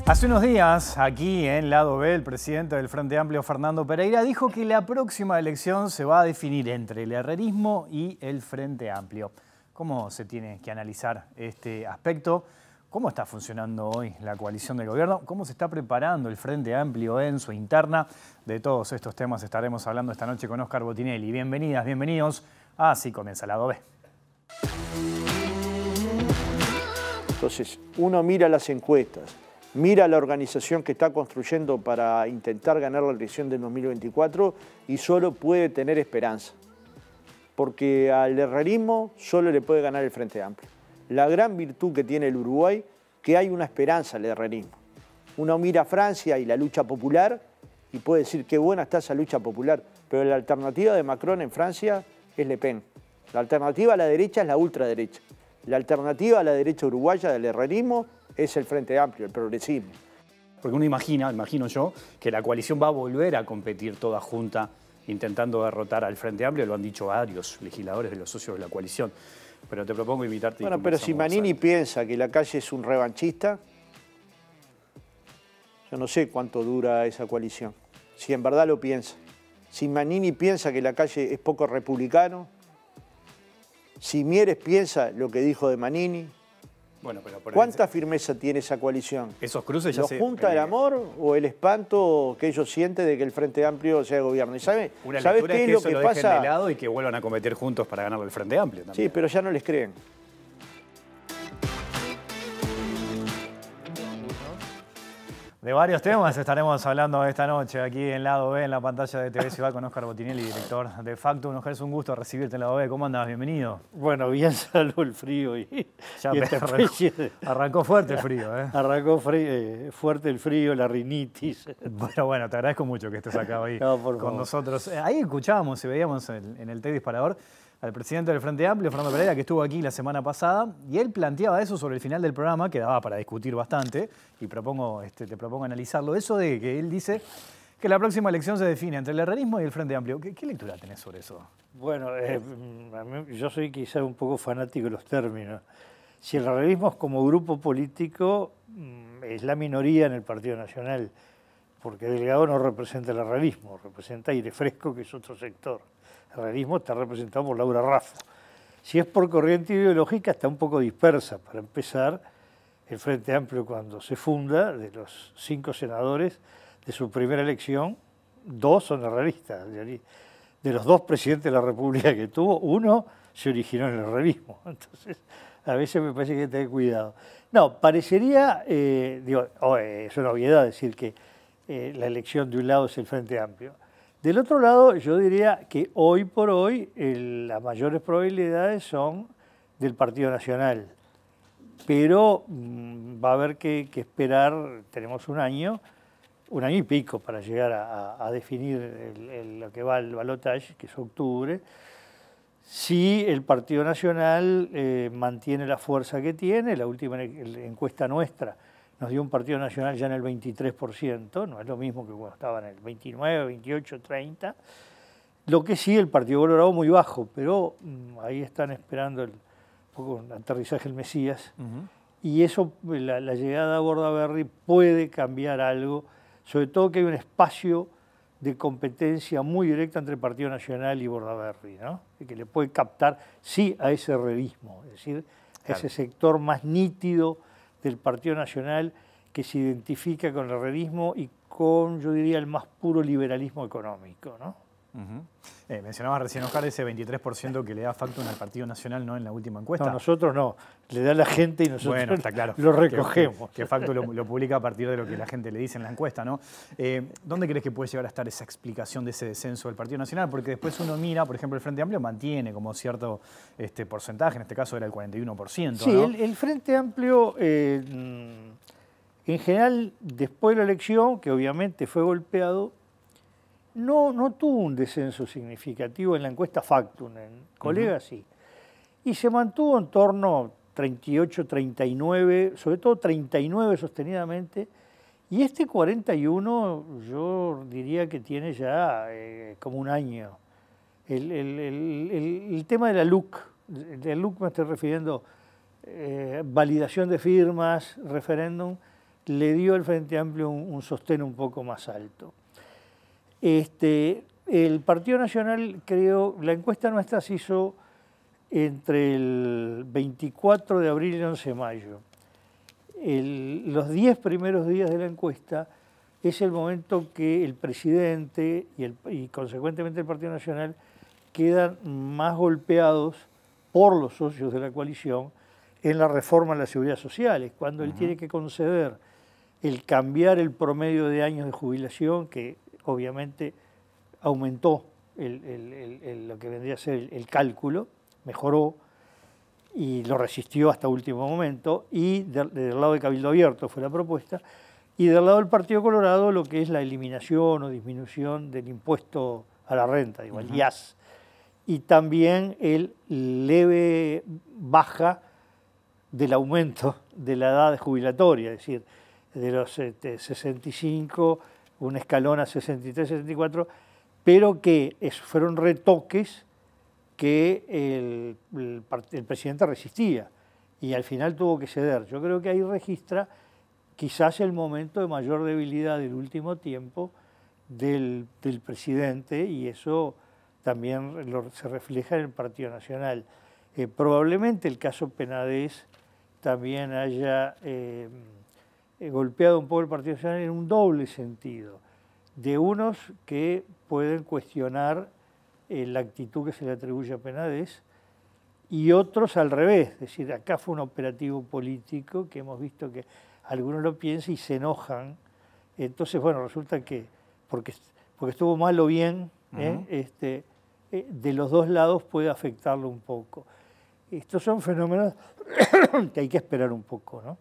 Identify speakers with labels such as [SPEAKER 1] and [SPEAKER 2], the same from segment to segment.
[SPEAKER 1] Hace unos días, aquí en Lado B, el presidente del Frente Amplio, Fernando Pereira, dijo que la próxima elección se va a definir entre el herrerismo y el Frente Amplio. ¿Cómo se tiene que analizar este aspecto? ¿Cómo está funcionando hoy la coalición del gobierno? ¿Cómo se está preparando el Frente Amplio en su interna? De todos estos temas estaremos hablando esta noche con Óscar Botinelli. Bienvenidas, bienvenidos. Así comienza Lado B.
[SPEAKER 2] Entonces, uno mira las encuestas, mira la organización que está construyendo para intentar ganar la elección del 2024 y solo puede tener esperanza. Porque al herrerismo solo le puede ganar el Frente Amplio. La gran virtud que tiene el Uruguay, que hay una esperanza al herrerismo. Uno mira a Francia y la lucha popular y puede decir qué buena está esa lucha popular, pero la alternativa de Macron en Francia es Le Pen. La alternativa a la derecha es la ultraderecha. La alternativa a la derecha uruguaya del herrerismo es el Frente Amplio, el progresismo.
[SPEAKER 1] Porque uno imagino yo, que la coalición va a volver a competir toda junta intentando derrotar al Frente Amplio, lo han dicho varios legisladores de los socios de la coalición. Pero te propongo invitarte.
[SPEAKER 2] Bueno, pero si Manini piensa que la calle es un revanchista, yo no sé cuánto dura esa coalición. Si en verdad lo piensa. Si Manini piensa que la calle es poco republicano, si Mieres piensa lo que dijo de Manini,
[SPEAKER 1] bueno, pero
[SPEAKER 2] ¿cuánta firmeza tiene esa coalición?
[SPEAKER 1] Esos cruces ya
[SPEAKER 2] ¿Los junta el amor o el espanto que ellos sienten de que el Frente Amplio sea gobierno? ¿Y ¿sabes qué es lo que pasa?
[SPEAKER 1] De lado y que vuelvan a competir juntos para ganar el Frente Amplio también.
[SPEAKER 2] Sí, pero ya no les creen.
[SPEAKER 1] De varios temas estaremos hablando esta noche aquí en Lado B, en la pantalla de TV Ciudad con Óscar Botinelli, director de Factum. Óscar, es un gusto recibirte en Lado B. ¿Cómo andas? Bienvenido.
[SPEAKER 3] Bueno, bien, salvo el frío y
[SPEAKER 1] arrancó fuerte el frío, ¿eh?
[SPEAKER 3] Arrancó fuerte el frío, la rinitis.
[SPEAKER 1] Bueno, te agradezco mucho que estés acá hoy con nosotros. Ahí escuchábamos y veíamos en el T Disparador al presidente del Frente Amplio, Fernando Pereira, que estuvo aquí la semana pasada, y él planteaba eso sobre el final del programa, que daba para discutir bastante, y te propongo analizarlo. Eso de que él dice que la próxima elección se define entre el herrerismo y el Frente Amplio. ¿Qué lectura tenés sobre eso?
[SPEAKER 3] Bueno, yo soy quizá un poco fanático de los términos. Si el herrerismo es como grupo político, es la minoría en el Partido Nacional, porque Delgado no representa el herrerismo, representa Aire Fresco, que es otro sector. El herrerismo está representado por Laura Raffo. Si es por corriente ideológica, está un poco dispersa. Para empezar, el Frente Amplio, cuando se funda, de los 5 senadores de su primera elección, 2 son herreristas. De los 2 presidentes de la República que tuvo, 1 se originó en el herrerismo. Entonces, a veces me parece que hay que tener cuidado. No, parecería, es una obviedad decir que la elección de un lado es el Frente Amplio. Del otro lado, yo diría que hoy por hoy las mayores probabilidades son del Partido Nacional. Pero va a haber que esperar, tenemos un año y pico para llegar a definir lo que va al balotaje, que es octubre. Si el Partido Nacional mantiene la fuerza que tiene, la última encuesta nuestra nos dio un Partido Nacional ya en el 23%, no es lo mismo que cuando estaba en el 29, 28, 30. Lo que sí, el Partido Colorado muy bajo, pero ahí están esperando un poco el aterrizaje del Mesías. Y eso, la llegada a Bordaberry puede cambiar algo, sobre todo que hay un espacio de competencia muy directa entre el Partido Nacional y Bordaberry, ¿no? Que le puede captar, sí, a ese herrerismo, es decir, claro, ese sector más nítido del Partido Nacional que se identifica con el herrerismo y con, yo diría, el más puro liberalismo económico, ¿no?
[SPEAKER 1] Mencionabas recién, Óscar, ese 23% que le da Factum al Partido Nacional, ¿no?, en la última encuesta.
[SPEAKER 3] No, nosotros no, le da la gente y nosotros
[SPEAKER 1] está claro,
[SPEAKER 3] lo recogemos.
[SPEAKER 1] Que Factum lo publica a partir de lo que la gente le dice en la encuesta, ¿no? ¿Dónde crees que puede llegar a estar esa explicación de ese descenso del Partido Nacional? Porque después uno mira, por ejemplo, el Frente Amplio mantiene como cierto porcentaje, en este caso era el 41%.
[SPEAKER 3] Sí, ¿no? el Frente Amplio, en general, después de la elección, que obviamente fue golpeado, no tuvo un descenso significativo en la encuesta Factum, en colegas sí. Y se mantuvo en torno a 38, 39, sobre todo 39 sostenidamente, y este 41 yo diría que tiene ya como un año. El tema de la LUC, me estoy refiriendo, validación de firmas, referéndum, le dio al Frente Amplio un sostén un poco más alto. El Partido Nacional, creo, la encuesta nuestra se hizo entre el 24 de abril y el 11 de mayo. Los 10 primeros días de la encuesta es el momento que el presidente y consecuentemente el Partido Nacional quedan más golpeados por los socios de la coalición en la reforma de la seguridad social. Es cuando él tiene que conceder el cambiar el promedio de años de jubilación, que obviamente aumentó lo que vendría a ser el cálculo, mejoró y lo resistió hasta último momento, y del lado de Cabildo Abierto fue la propuesta, y del lado del Partido Colorado lo que es la eliminación o disminución del impuesto a la renta, digo, el IAS, y también el leve baja del aumento de la edad jubilatoria, es decir, de los 65, un escalón a 63, 64, pero que fueron retoques que el presidente resistía y al final tuvo que ceder. Yo creo que ahí registra quizás el momento de mayor debilidad del último tiempo del presidente, y eso también se refleja en el Partido Nacional. Probablemente el caso Penades también haya golpeado un poco el Partido Nacional en un doble sentido, de unos que pueden cuestionar la actitud que se le atribuye a Penades, y otros al revés, es decir, acá fue un operativo político que hemos visto que algunos lo piensan y se enojan. Entonces, bueno, resulta que porque estuvo mal o bien, de los dos lados puede afectarlo un poco. Estos son fenómenos que hay que esperar un poco, ¿no?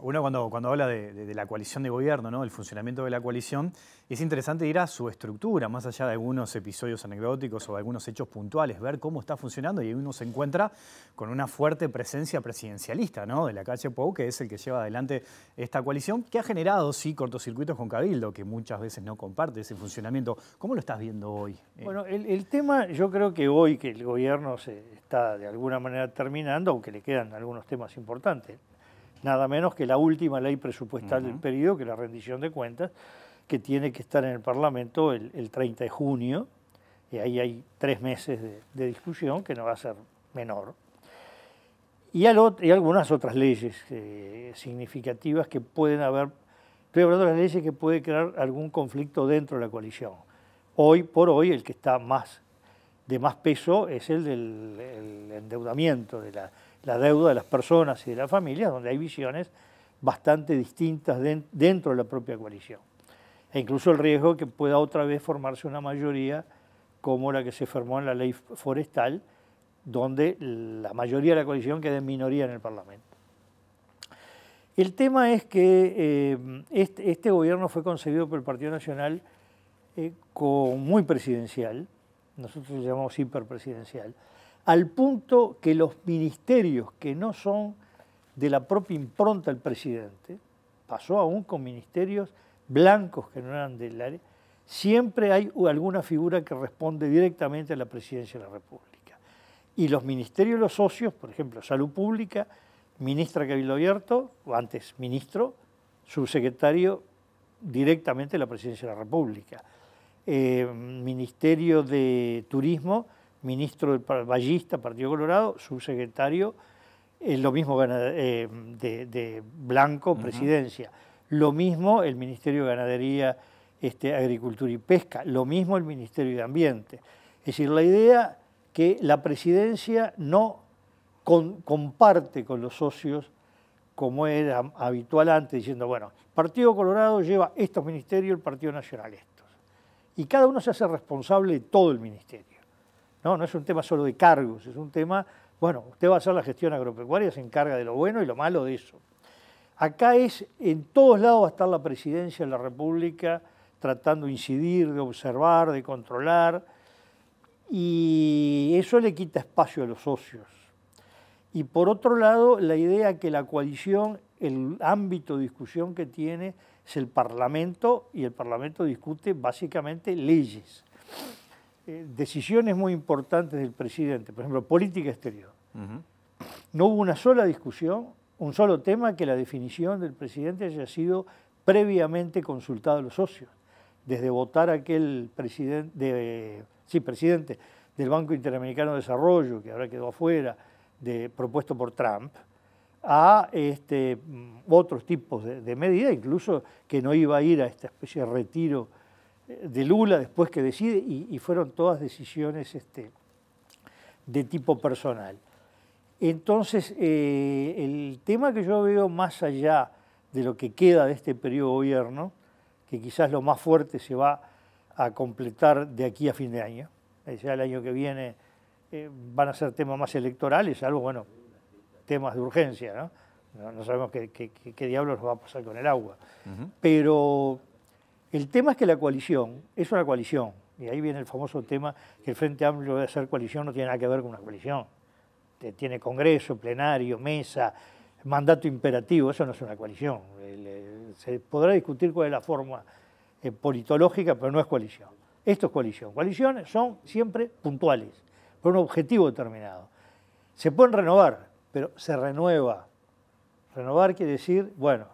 [SPEAKER 1] Uno cuando habla de la coalición de gobierno, ¿no?, el funcionamiento de la coalición, es interesante ir a su estructura, más allá de algunos episodios anecdóticos o de algunos hechos puntuales, ver cómo está funcionando, y uno se encuentra con una fuerte presencia presidencialista, ¿no?, de la calle Pou, que es el que lleva adelante esta coalición, que ha generado, sí, cortocircuitos con Cabildo, que muchas veces no comparte ese funcionamiento. ¿Cómo lo estás viendo hoy?
[SPEAKER 3] Bueno, el tema, yo creo que hoy que el gobierno se está de alguna manera terminando, aunque le quedan algunos temas importantes, nada menos que la última ley presupuestal del periodo, que es la rendición de cuentas, que tiene que estar en el Parlamento el 30 de junio, y ahí hay 3 meses de discusión, que no va a ser menor. Y algunas otras leyes significativas que pueden haber, estoy hablando de las leyes que puede crear algún conflicto dentro de la coalición. Hoy por hoy el que está de más peso es el del endeudamiento, de la deuda de las personas y de las familias, donde hay visiones bastante distintas dentro de la propia coalición. E incluso el riesgo que pueda otra vez formarse una mayoría como la que se formó en la ley forestal, donde la mayoría de la coalición queda en minoría en el Parlamento. El tema es que este gobierno fue concebido por el Partido Nacional muy presidencial, nosotros lo llamamos hiperpresidencial, al punto que los ministerios que no son de la propia impronta del presidente, pasó aún con ministerios blancos que no eran del área, siempre hay alguna figura que responde directamente a la presidencia de la República. Y los ministerios, los socios, por ejemplo, Salud Pública, ministra Cabildo Abierto, o antes ministro, subsecretario directamente de la presidencia de la República. Ministerio de Turismo, ministro del Ballista, Partido Colorado, subsecretario, lo mismo de Blanco, presidencia. Lo mismo el Ministerio de Ganadería, Agricultura y Pesca, lo mismo el Ministerio de Ambiente. Es decir, la idea que la presidencia no comparte con los socios como era habitual antes, diciendo, bueno, Partido Colorado lleva estos ministerios, el Partido Nacional estos. Y cada uno se hace responsable de todo el ministerio. No es un tema solo de cargos, es un tema, bueno, usted va a hacer la gestión agropecuaria, se encarga de lo bueno y lo malo de eso. Acá en todos lados va a estar la presidencia de la República tratando de incidir, de observar, de controlar, y eso le quita espacio a los socios. Y por otro lado, la idea que la coalición, el ámbito de discusión que tiene es el Parlamento, y el Parlamento discute básicamente leyes. Decisiones muy importantes del presidente, por ejemplo, política exterior. No hubo una sola discusión un solo tema, que la definición del presidente haya sido previamente consultado a los socios, desde votar a aquel presidente del Banco Interamericano de Desarrollo, que ahora quedó afuera, propuesto por Trump, a otros tipos de medidas, incluso que no iba a ir a esta especie de retiro de Lula después que decide, y fueron todas decisiones de tipo personal. Entonces, el tema que yo veo más allá de lo que queda de este periodo de gobierno, que quizás lo más fuerte se va a completar de aquí a fin de año, ya el año que viene van a ser temas más electorales, algo, bueno, temas de urgencia, ¿no? No sabemos qué diablos va a pasar con el agua. Pero el tema es que la coalición es una coalición, y ahí viene el famoso tema que el Frente Amplio de ser coalición no tiene nada que ver con una coalición. Tiene congreso, plenario, mesa, mandato imperativo, eso no es una coalición. Se podrá discutir cuál es la forma politológica, pero no es coalición. Esto es coalición. Coaliciones son siempre puntuales, por un objetivo determinado. Se pueden renovar, pero se renueva. Renovar quiere decir, bueno,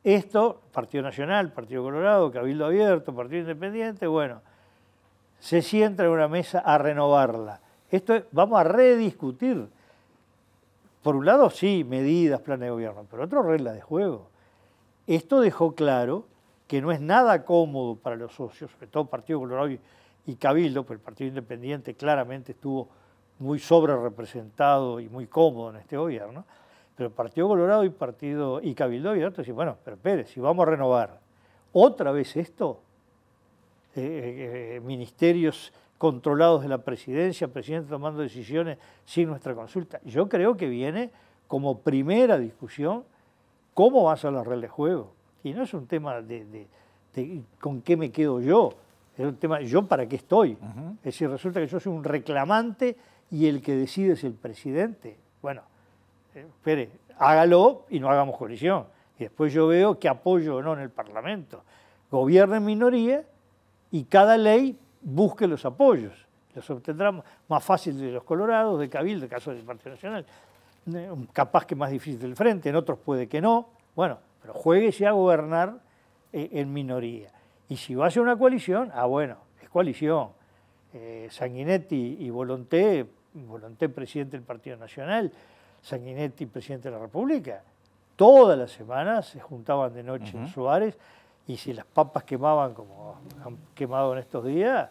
[SPEAKER 3] esto, Partido Nacional, Partido Colorado, Cabildo Abierto, Partido Independiente, bueno, se sienta en una mesa a renovarla. Esto es, vamos a rediscutir. Por un lado, sí, medidas, planes de gobierno, pero otro, reglas de juego. Esto dejó claro que no es nada cómodo para los socios, sobre todo Partido Colorado y Cabildo, pues el Partido Independiente claramente estuvo muy sobre representado y muy cómodo en este gobierno, pero Partido Colorado y Cabildo Abierto dicen, bueno, pero espere, si vamos a renovar otra vez esto, ministerios controlados de la presidencia, presidente tomando decisiones sin nuestra consulta. Yo creo que viene como primera discusión cómo va a ser la regla de juego. Y no es un tema de con qué me quedo yo, es un tema yo para qué estoy. Es decir, resulta que yo soy un reclamante y el que decide es el presidente. Bueno, espere, hágalo y no hagamos coalición. Y después yo veo que apoyo o no en el Parlamento. Gobierna en minoría y cada ley busque los apoyos. Los obtendrá más fácil de los colorados, de Cabildo, en el caso del Partido Nacional, capaz que más difícil del Frente, en otros puede que no. Bueno, pero juéguese a gobernar en minoría. Y si va a ser una coalición, bueno, es coalición. Sanguinetti y Volonté presidente del Partido Nacional, Sanguinetti presidente de la República, todas las semanas se juntaban de noche en Suárez, y si las papas quemaban como han quemado en estos días,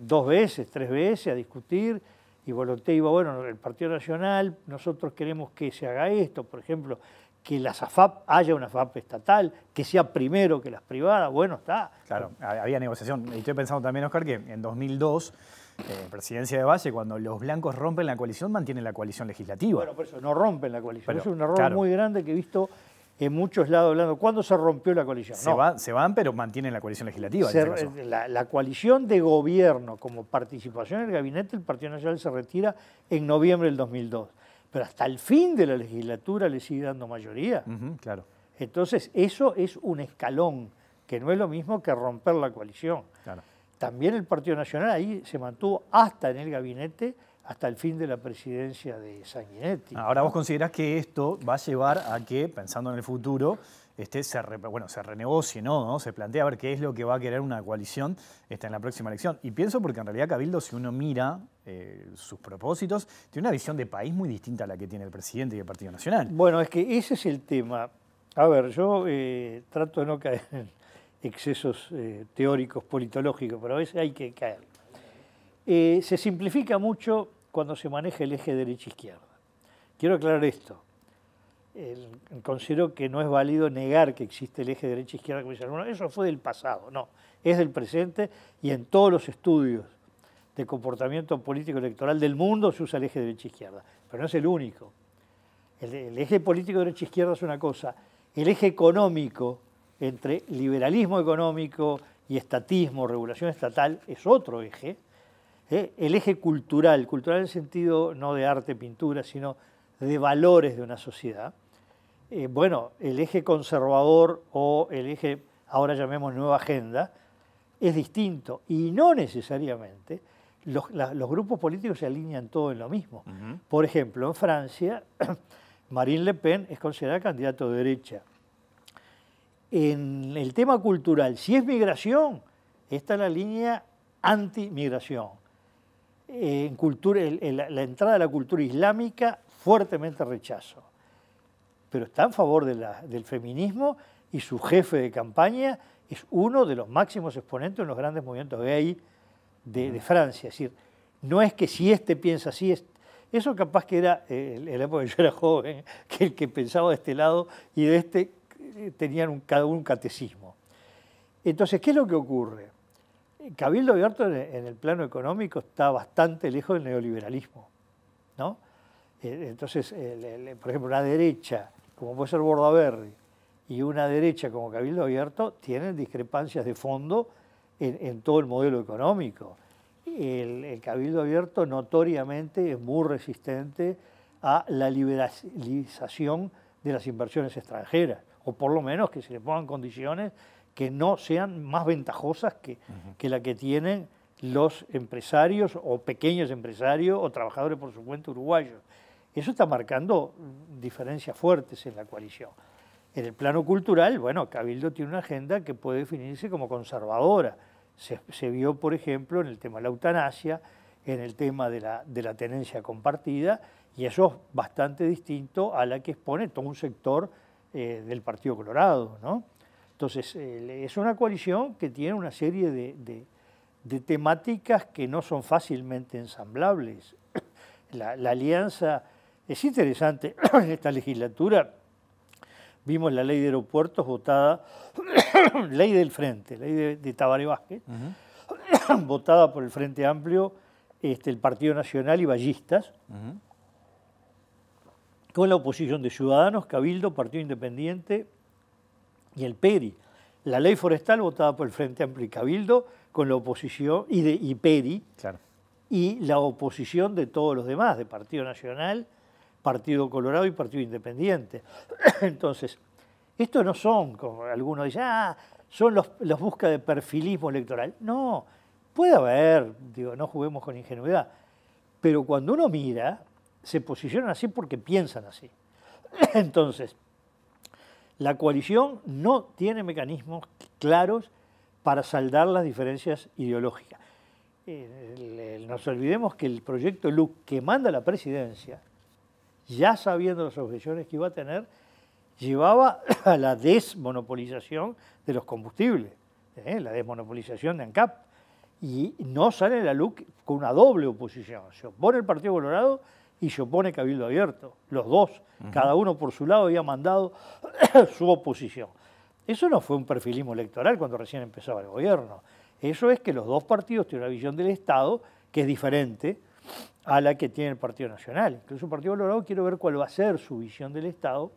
[SPEAKER 3] 2 veces, 3 veces a discutir, y Volonté iba, bueno, el Partido Nacional, nosotros queremos que se haga esto, por ejemplo, que las AFAP, haya una AFAP estatal, que sea primero que las privadas, bueno, está.
[SPEAKER 1] Claro, había negociación. Y estoy pensando también, Oscar, que en 2002, presidencia de Valle, cuando los blancos rompen la coalición, mantienen la coalición legislativa.
[SPEAKER 3] Bueno, por eso no rompen la coalición.
[SPEAKER 1] Pero,
[SPEAKER 3] es un error muy grande que he visto en muchos lados hablando. ¿Cuándo se rompió la coalición?
[SPEAKER 1] Se van, pero mantienen la coalición legislativa.
[SPEAKER 3] La coalición de gobierno como participación en el gabinete, el Partido Nacional se retira en noviembre del 2002. Pero hasta el fin de la legislatura le sigue dando mayoría.
[SPEAKER 1] Claro.
[SPEAKER 3] Entonces, eso es un escalón, que no es lo mismo que romper la coalición.
[SPEAKER 1] Claro.
[SPEAKER 3] También el Partido Nacional ahí se mantuvo hasta en el gabinete, hasta el fin de la presidencia de Sanguinetti.
[SPEAKER 1] Ahora, ¿vos considerás que esto va a llevar a que, pensando en el futuro, se renegocie, ¿no? Se plantea a ver qué es lo que va a querer una coalición en la próxima elección? Y pienso porque en realidad Cabildo, si uno mira sus propósitos, tiene una visión de país muy distinta a la que tiene el presidente y el Partido Nacional.
[SPEAKER 3] Bueno, es que ese es el tema. A ver, yo trato de no caer en excesos teóricos, politológicos, pero a veces hay que caer. Se simplifica mucho cuando se maneja el eje derecha-izquierda. Quiero aclarar esto. Considero que no es válido negar que existe el eje derecha-izquierda, como dicen algunos. Eso fue del pasado, no. Es del presente, y en todos los estudios de comportamiento político electoral del mundo se usa el eje derecha-izquierda. Pero no es el único. El eje político derecha-izquierda es una cosa. El eje económico, entre liberalismo económico y estatismo, regulación estatal, es otro eje. El eje cultural en el sentido no de arte, pintura, sino de valores de una sociedad. Bueno, el eje conservador o el eje, ahora llamemos nueva agenda, es distinto, y no necesariamente los grupos políticos se alinean todos en lo mismo. Por ejemplo, en Francia, Marine Le Pen es considerada candidato de derecha. En el tema cultural, si es migración, esta es la línea anti-migración. En cultura, la entrada de la cultura islámica, fuertemente rechazo. Pero está en favor del feminismo y su jefe de campaña es uno de los máximos exponentes de los grandes movimientos gay de Francia. Es decir, no es que si este piensa así, eso capaz que era, en la época que yo era joven, que el que pensaba de este lado y de este tenían cada uno un catecismo. Entonces, ¿qué es lo que ocurre? Cabildo Abierto en el plano económico está bastante lejos del neoliberalismo, ¿no? Entonces, por ejemplo, la derecha, como puede ser Bordaberry, y una derecha como Cabildo Abierto, tienen discrepancias de fondo en todo el modelo económico. El Cabildo Abierto notoriamente es muy resistente a la liberalización de las inversiones extranjeras, o por lo menos que se le pongan condiciones que no sean más ventajosas que la que tienen los empresarios o pequeños empresarios o trabajadores por su cuenta uruguayos. Eso está marcando diferencias fuertes en la coalición. En el plano cultural, bueno, Cabildo tiene una agenda que puede definirse como conservadora. Se vio, por ejemplo, en el tema de la eutanasia, en el tema de la tenencia compartida, y eso es bastante distinto a la que expone todo un sector del Partido Colorado, ¿no? Entonces, es una coalición que tiene una serie de temáticas que no son fácilmente ensamblables. La alianza es interesante. En esta legislatura vimos la ley de aeropuertos votada, ley del Frente, ley de Tabaré Vázquez, votada por el Frente Amplio, el Partido Nacional y Ballistas, con la oposición de Ciudadanos, Cabildo, Partido Independiente y el PERI. La ley forestal votada por el Frente Amplio y Cabildo, con la oposición, y PERI, claro, y la oposición de todos los demás, de Partido Nacional, Partido Colorado y Partido Independiente. Entonces, estos no son, como algunos dicen, son los busca de perfilismo electoral. No, puede haber, digo, no juguemos con ingenuidad, pero cuando uno mira, se posicionan así porque piensan así. Entonces, la coalición no tiene mecanismos claros para saldar las diferencias ideológicas. Nos olvidemos que el proyecto LUC que manda la presidencia, ya sabiendo las objeciones que iba a tener, llevaba a la desmonopolización de los combustibles, la desmonopolización de ANCAP. Y no sale la LUC con una doble oposición. Se opone el Partido Colorado y se opone Cabildo Abierto. Los dos, cada uno por su lado, había mandado su oposición. Eso no fue un perfilismo electoral cuando recién empezaba el gobierno. Eso es que los dos partidos tienen una visión del Estado que es diferente a la que tiene el Partido Nacional. Incluso el Partido Colorado quiere ver cuál va a ser su visión del Estado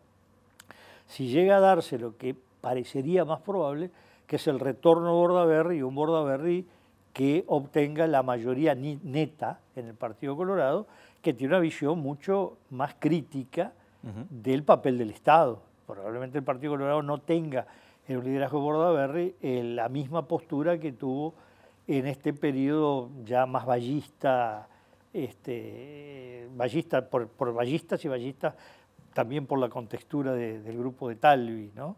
[SPEAKER 3] si llega a darse lo que parecería más probable, que es el retorno de Bordaberry, y un Bordaberry que obtenga la mayoría neta en el Partido Colorado, que tiene una visión mucho más crítica del papel del Estado. Probablemente el Partido Colorado no tenga en un liderazgo de Bordaberry la misma postura que tuvo en este periodo ya más ballista, ballista por ballistas y ballistas también por la contextura del grupo de Talvi, ¿no?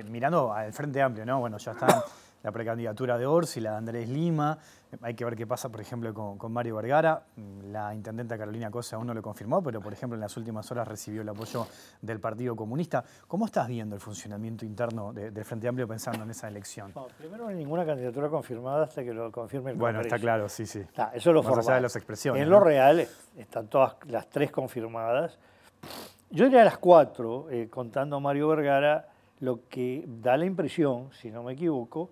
[SPEAKER 1] Mirando al Frente Amplio, ¿no? Bueno, ya está la precandidatura de Orsi, la de Andrés Lima. Hay que ver qué pasa, por ejemplo, con Mario Vergara. La intendenta Carolina Cosa aún no lo confirmó, pero, por ejemplo, en las últimas horas recibió el apoyo del Partido Comunista. ¿Cómo estás viendo el funcionamiento interno del Frente Amplio pensando en esa elección?
[SPEAKER 3] No, primero no hay ninguna candidatura confirmada hasta que lo confirme el Congreso.
[SPEAKER 1] Bueno, está claro, sí.
[SPEAKER 3] Eso es lo formal.
[SPEAKER 1] Más allá de las expresiones.
[SPEAKER 3] En lo real están todas las tres confirmadas. Yo diría las cuatro, contando a Mario Vergara, lo que da la impresión, si no me equivoco,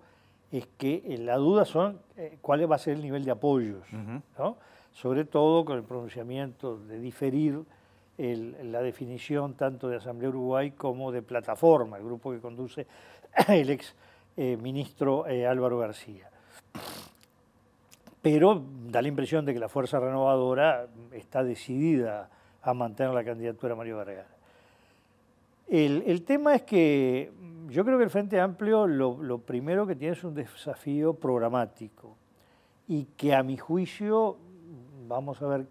[SPEAKER 3] es que la duda son cuál va a ser el nivel de apoyos, ¿no? Sobre todo con el pronunciamiento de diferir la definición tanto de Asamblea Uruguay como de Plataforma, el grupo que conduce el ex ministro Álvaro García. Pero da la impresión de que la Fuerza Renovadora está decidida a mantener la candidatura de Mario Vergara. El tema es que yo creo que el Frente Amplio lo primero que tiene es un desafío programático y que a mi juicio, vamos a ver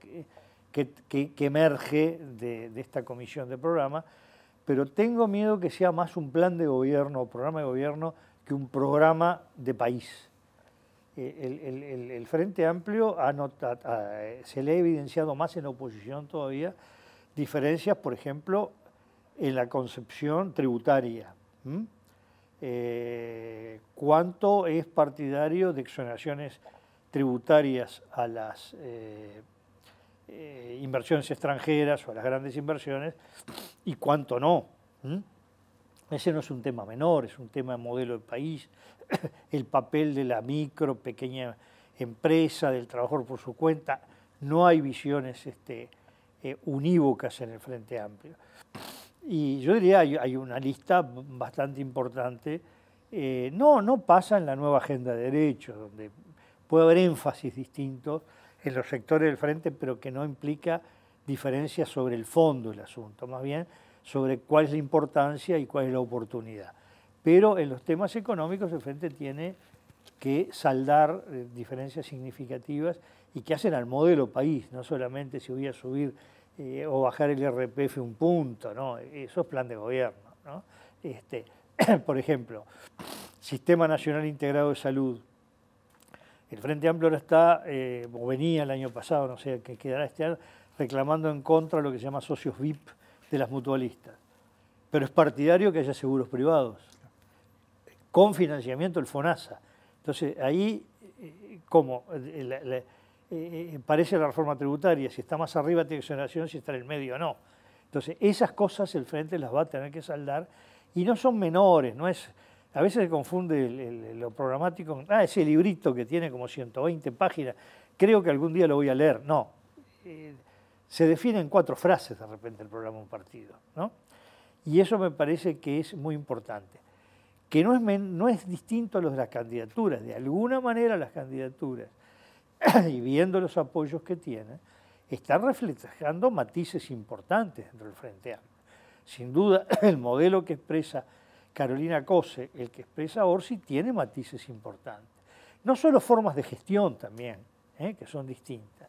[SPEAKER 3] que emerge de esta comisión de programa, pero tengo miedo que sea más un plan de gobierno o programa de gobierno que un programa de país. El Frente Amplio se le ha evidenciado más en oposición todavía diferencias, por ejemplo, en la concepción tributaria. ¿Cuánto es partidario de exoneraciones tributarias a las inversiones extranjeras o a las grandes inversiones y cuánto no? Ese no es un tema menor, es un tema de modelo de país, el papel de la micro, pequeña empresa, del trabajador por su cuenta. No hay visiones unívocas en el Frente Amplio. Y yo diría, hay una lista bastante importante. No pasa en la nueva agenda de derechos, donde puede haber énfasis distintos en los sectores del Frente, pero que no implica diferencias sobre el fondo del asunto, más bien sobre cuál es la importancia y cuál es la oportunidad. Pero en los temas económicos el Frente tiene que saldar diferencias significativas y que hacen al modelo país, no solamente si voy a subir o bajar el IRPF un punto, ¿no? Eso es plan de gobierno, ¿no? Por ejemplo, Sistema Nacional Integrado de Salud. El Frente Amplio ahora está, o venía el año pasado, no sé qué quedará este año, reclamando en contra de lo que se llama socios VIP de las mutualistas. Pero es partidario que haya seguros privados, con financiamiento del FONASA. Entonces, ahí, como parece la reforma tributaria, si está más arriba tiene exoneración, si está en el medio no. Entonces, esas cosas el Frente las va a tener que saldar y no son menores, no es... A veces se confunde lo programático con ese librito que tiene como 120 páginas, creo que algún día lo voy a leer. No, se define en 4 frases de repente el programa de un partido, ¿no? Y eso me parece que es muy importante. Que no es distinto a los de las candidaturas. De alguna manera las candidaturas, y viendo los apoyos que tienen, están reflejando matices importantes dentro del Frente Amplio. Sin duda, el modelo que expresa Carolina Cose, el que expresa Orsi, tiene matices importantes. No solo formas de gestión también, que son distintas,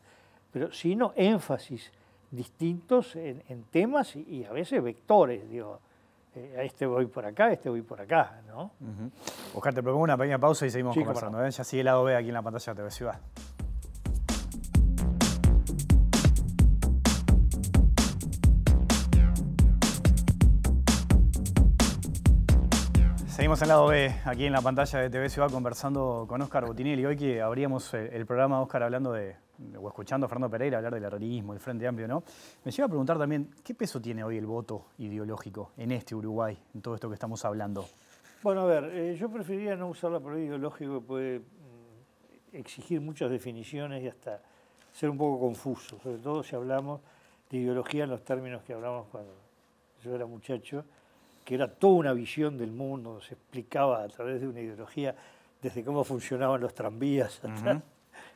[SPEAKER 3] pero sino énfasis distintos en temas y a veces vectores, digo, a este voy por acá, a este voy por acá, ¿no?
[SPEAKER 1] Oscar, te propongo una pequeña pausa y seguimos
[SPEAKER 3] Sí,
[SPEAKER 1] conversando.
[SPEAKER 3] no.
[SPEAKER 1] Ya sigue el lado B aquí en la pantalla de TV Ciudad. Seguimos en lado B, aquí en la pantalla de TV Ciudad, conversando con Óscar Botinelli. Hoy que abríamos el programa, Óscar, hablando o escuchando a Fernando Pereira hablar del herrerismo, el Frente Amplio, ¿no? Me lleva a preguntar también, ¿qué peso tiene hoy el voto ideológico en este Uruguay, en todo esto que estamos hablando?
[SPEAKER 3] Bueno, a ver, yo preferiría no usar la palabra ideológico, que puede exigir muchas definiciones y hasta ser un poco confuso, sobre todo si hablamos de ideología en los términos que hablamos cuando yo era muchacho, que era toda una visión del mundo, se explicaba a través de una ideología desde cómo funcionaban los tranvías hasta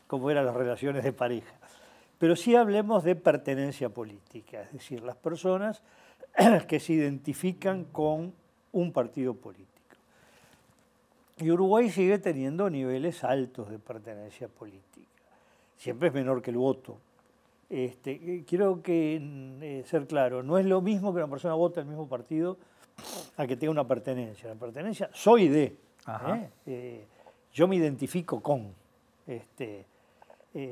[SPEAKER 3] cómo eran las relaciones de pareja. Pero sí hablemos de pertenencia política, es decir, las personas que se identifican con un partido político. Y Uruguay sigue teniendo niveles altos de pertenencia política. Siempre es menor que el voto. Quiero ser claro, no es lo mismo que una persona vote al mismo partido a que tenga una pertenencia. La pertenencia, soy de. Yo me identifico con.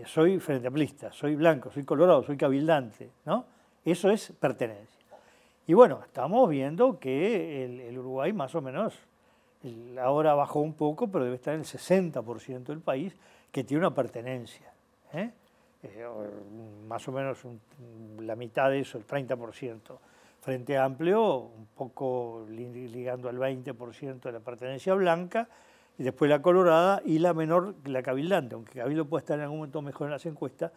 [SPEAKER 3] Soy frente amplista, soy blanco, soy colorado, soy cabildante, ¿no? Eso es pertenencia. Y bueno, estamos viendo que el Uruguay más o menos, ahora bajó un poco, pero debe estar en el 60% del país que tiene una pertenencia. Más o menos la mitad de eso, el 30%. Frente Amplio, un poco ligando al 20% de la pertenencia blanca, y después la colorada y la menor, la cabildante, aunque Cabildo puede estar en algún momento mejor en las encuestas,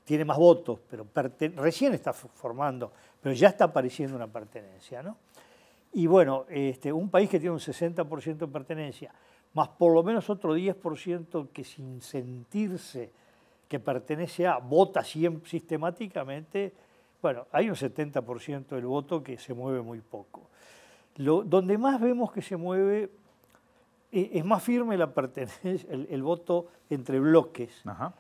[SPEAKER 3] tiene más votos, pero recién está formando, pero ya está apareciendo una pertenencia, ¿no? Y bueno, un país que tiene un 60% de pertenencia, más por lo menos otro 10% que sin sentirse que pertenece a, vota sistemáticamente. Bueno, hay un 70% del voto que se mueve muy poco. Donde más vemos que se mueve es más firme la pertenencia, el voto entre bloques.
[SPEAKER 1] Ajá.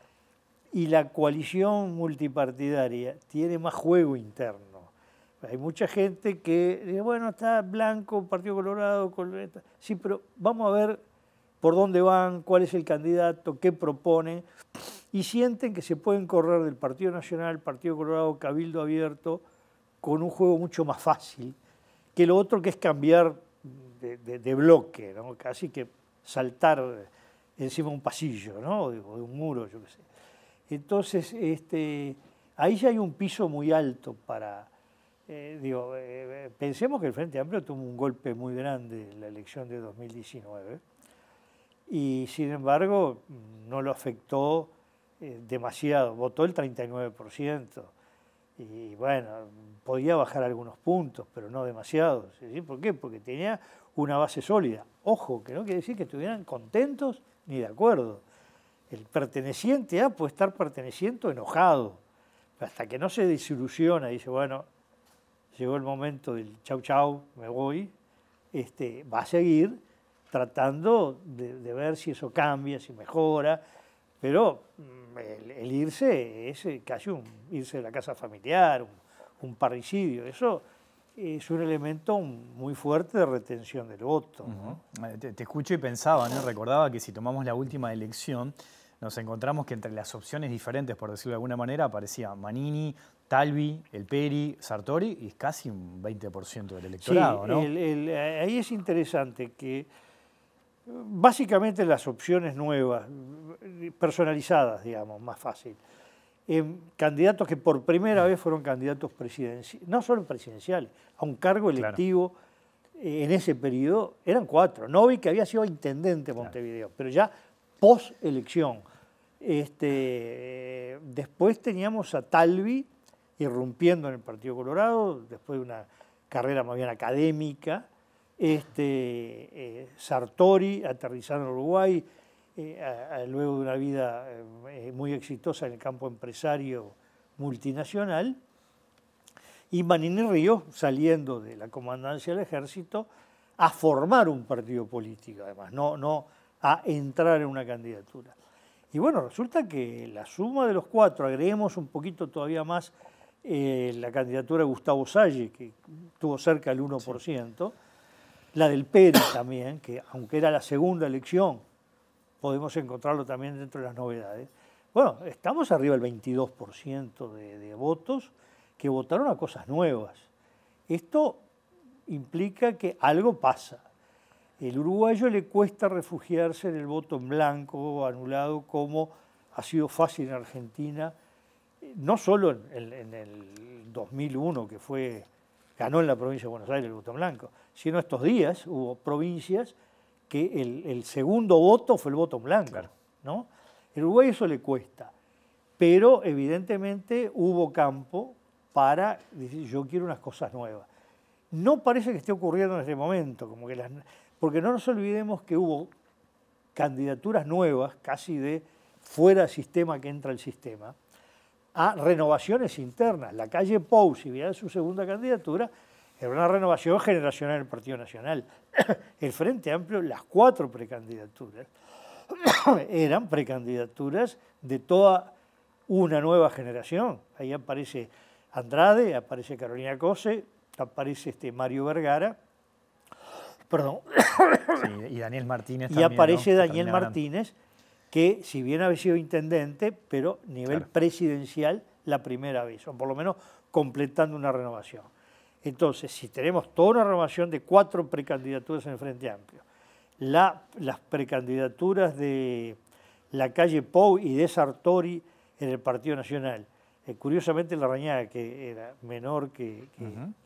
[SPEAKER 3] y la coalición multipartidaria tiene más juego interno. Hay mucha gente que dice, bueno, está Blanco, Partido Colorado, sí, pero vamos a ver por dónde van, cuál es el candidato, qué proponen, y sienten que se pueden correr del Partido Nacional, Partido Colorado, Cabildo Abierto, con un juego mucho más fácil que lo otro, que es cambiar de bloque, ¿no? Casi que saltar encima de un pasillo, ¿no? O de un muro, yo qué sé. Entonces, ahí ya hay un piso muy alto para... pensemos que el Frente Amplio tuvo un golpe muy grande en la elección de 2019 y, sin embargo, no lo afectó demasiado. Votó el 39%. Y bueno, podía bajar algunos puntos, pero no demasiados. ¿Sí? ¿Por qué? Porque tenía una base sólida. Ojo, que no quiere decir que estuvieran contentos ni de acuerdo. El perteneciente A puede estar perteneciendo enojado. Hasta que no se desilusiona y dice, bueno, llegó el momento del chau chau, me voy, va a seguir tratando de ver si eso cambia, si mejora, pero el irse es casi irse de la casa familiar, un parricidio. Eso es un elemento muy fuerte de retención del voto, ¿no?
[SPEAKER 1] Te escucho y pensaba, ¿no? Recordaba que si tomamos la última elección, nos encontramos que entre las opciones diferentes, por decirlo de alguna manera, aparecía Manini, Talvi, El Peri, Sartori, y es casi un 20% del electorado,
[SPEAKER 3] sí,
[SPEAKER 1] ¿no?
[SPEAKER 3] Ahí es interesante que básicamente las opciones nuevas, personalizadas, digamos, más fácil, candidatos que por primera vez fueron candidatos presidenciales, no solo presidenciales, a un cargo electivo, claro. En ese periodo eran 4. Novi, que había sido intendente de Montevideo, claro, pero ya post-elección. Después teníamos a Talvi irrumpiendo en el Partido Colorado, después de una carrera más bien académica, Sartori aterrizando en Uruguay, luego de una vida muy exitosa en el campo empresario multinacional, y Manini Ríos saliendo de la comandancia del ejército a formar un partido político, además, no a entrar en una candidatura. Y bueno, resulta que la suma de los 4, agreguemos un poquito todavía más la candidatura de Gustavo Salle, que tuvo cerca del 1%, sí. La del Peri también, que aunque era la segunda elección, podemos encontrarlo también dentro de las novedades. Bueno, estamos arriba del 22% de votos que votaron a cosas nuevas. Esto implica que algo pasa. El uruguayo le cuesta refugiarse en el voto en blanco o anulado, como ha sido fácil en Argentina, no solo en el 2001, que ganó en la provincia de Buenos Aires el voto en blanco, sino estos días hubo provincias que el segundo voto fue el voto en blanco, claro, ¿no? El uruguayo eso le cuesta, pero evidentemente hubo campo para decir, yo quiero unas cosas nuevas. No parece que esté ocurriendo en este momento, porque no nos olvidemos que hubo candidaturas nuevas, casi de fuera del sistema que entra al sistema, a renovaciones internas. La calle Pou, si bien su segunda candidatura, era una renovación generacional del Partido Nacional. El Frente Amplio, las 4 precandidaturas, eran precandidaturas de toda una nueva generación. Ahí aparece Andrade, aparece Carolina Cose, aparece Mario Vergara, perdón.
[SPEAKER 1] Sí, y Daniel Martínez
[SPEAKER 3] y
[SPEAKER 1] también,
[SPEAKER 3] aparece, ¿no?,
[SPEAKER 1] Daniel
[SPEAKER 3] Martínez, que si bien había sido intendente, pero nivel, claro, presidencial la primera vez, o por lo menos completando una renovación. Entonces, si tenemos toda una renovación de 4 precandidaturas en el Frente Amplio, las precandidaturas de la calle Pou y de Sartori en el Partido Nacional, curiosamente Larrañaga, que era menor que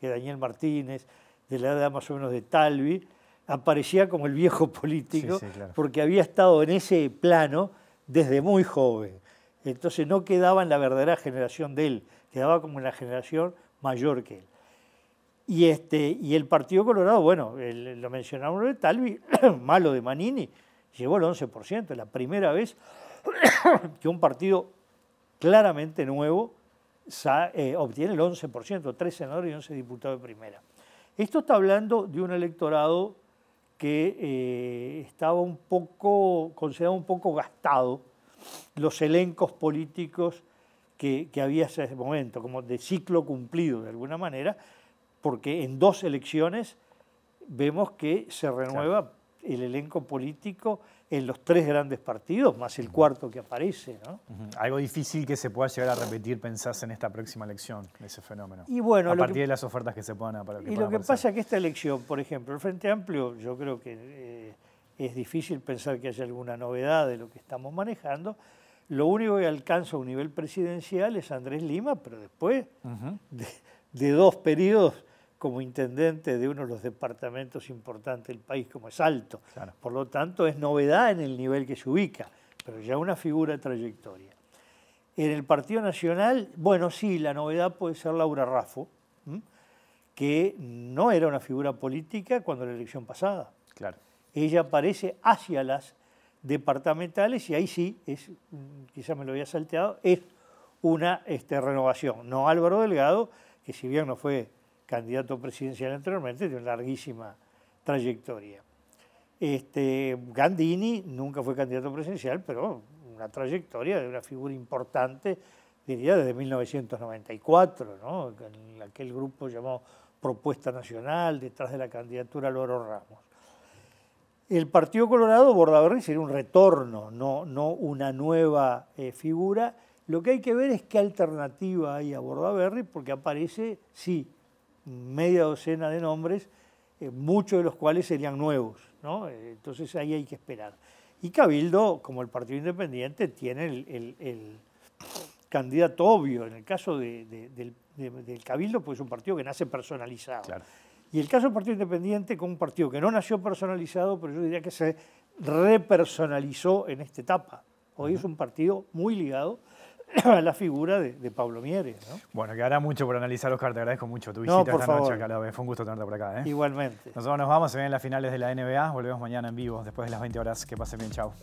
[SPEAKER 3] Daniel Martínez, de la edad más o menos de Talvi, aparecía como el viejo político, sí, claro, porque había estado en ese plano desde muy joven. Entonces no quedaba en la verdadera generación de él, quedaba como en la generación mayor que él. Y el Partido Colorado, bueno, lo mencionamos de Talvi, malo de Manini, llegó al 11%, la primera vez que un partido claramente nuevo obtiene el 11%, 3 senadores y 11 diputados de primera. Esto está hablando de un electorado que estaba considerado un poco gastado los elencos políticos que había hasta ese momento, como de ciclo cumplido de alguna manera, porque en 2 elecciones vemos que se renueva el elenco político en los 3 grandes partidos, más el cuarto que aparece, ¿no?
[SPEAKER 1] Algo difícil que se pueda llegar a repetir, pensás, en esta próxima elección, ese fenómeno.
[SPEAKER 3] Y bueno,
[SPEAKER 1] a partir de las ofertas que se puedan aparecer.
[SPEAKER 3] Y lo que pasa es que esta elección, por ejemplo, el Frente Amplio, yo creo que es difícil pensar que haya alguna novedad de lo que estamos manejando. Lo único que alcanza a un nivel presidencial es Andrés Lima, pero después de 2 periodos como intendente de uno de los departamentos importantes del país, como es Salto.
[SPEAKER 1] Claro.
[SPEAKER 3] Por lo tanto, es novedad en el nivel que se ubica, pero ya una figura de trayectoria. En el Partido Nacional, bueno, sí, la novedad puede ser Laura Raffo, que no era una figura política cuando la elección pasada.
[SPEAKER 1] Claro.
[SPEAKER 3] Ella aparece hacia las departamentales y ahí sí, quizás me lo había salteado, es una renovación. No Álvaro Delgado, que si bien no fue candidato presidencial anteriormente, tiene una larguísima trayectoria. Gandini nunca fue candidato presidencial, pero una trayectoria de una figura importante, diría desde 1994, ¿no? En aquel grupo llamado Propuesta Nacional, detrás de la candidatura Loro Ramos. El Partido Colorado, Bordaberry, sería un retorno, no una nueva figura. Lo que hay que ver es qué alternativa hay a Bordaberry, porque aparece, sí, media docena de nombres, muchos de los cuales serían nuevos, ¿no? Entonces ahí hay que esperar. Y Cabildo, como el Partido Independiente, tiene el candidato obvio. En el caso del Cabildo, pues es un partido que nace personalizado.
[SPEAKER 1] Claro.
[SPEAKER 3] Y el caso del Partido Independiente, con un partido que no nació personalizado, pero yo diría que se repersonalizó en esta etapa. Hoy es un partido muy ligado a la figura de Pablo Mieres, ¿no?
[SPEAKER 1] Bueno, quedará mucho por analizar, Oscar. Te agradezco mucho tu visita esta noche acá a la vez. Fue un gusto tenerte por acá.
[SPEAKER 3] Igualmente.
[SPEAKER 1] Nosotros nos vamos, se ven las finales de la NBA. Volvemos mañana en vivo después de las 20 horas. Que pasen bien, chao.